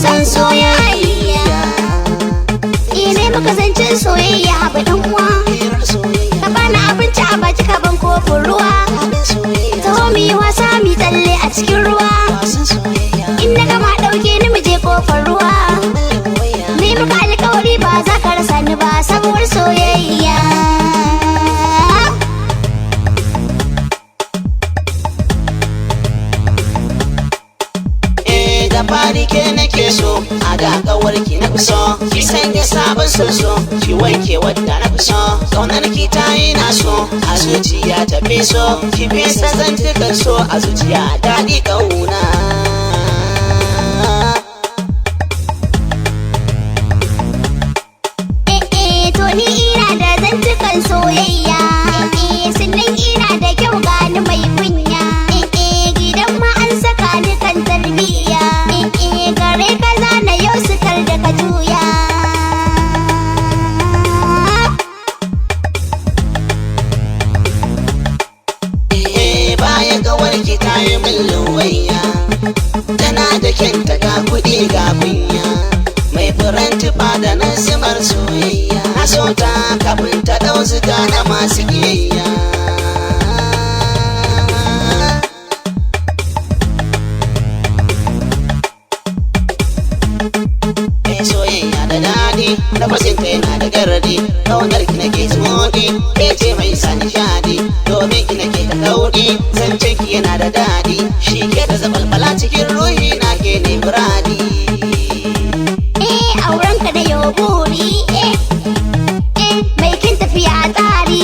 san soyayya. Ine muka zancen soyayya ba dan uwa. Ka bani abinci a baki ka ban kofin ruwa. Taho mu yi wasa mu tsalle a cikin ruwa. In na gama ɗauke ni mu je kofar ruwa. Ni muka alƙawari ba za ka rasa ni ba sabuwar soyayya. Da fari ke nake so, a da kawarki na kuso, ki sanya sabon soso, ki wanke wadda na kuso, kaunar ki ta yi na so, a zuciya ta feso, ki fesa zantukan so, a zuciya daɗi ƙauna. To ni ina da zantukan soyayya, sannan ina da kyau gani mai kunya, gidan ma an saka ni kan tarbiyya, gare ka zana yau sukar da ka juya. Baya kawarki ta yi min luwayya, tana da kyanta ga kuɗi ga kunya, mai furen tufa da nasimar soyayya. Na so ta kafin ta ɗau zuga na masu ƙiyayya. Soyayya da daɗi, lafazin ka yana da garadi, ƙaunar ki nake zumuɗi, ke ce mai sa nishaɗi, domin ki nake ta kauɗi, zancen ki yana da daɗi, shi ke da zabalbala cikin ruhi na ke ne buradi. Aurenka da yau buri, mai kin tafiya a tsari,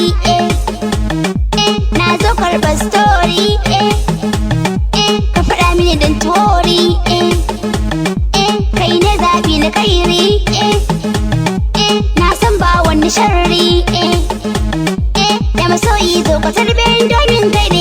na zo karɓar story, ka faɗa mini don tori, kai ne zaɓi na kairi, na san ba wani sharri, da masoyi zo ka tarbe domin kai ne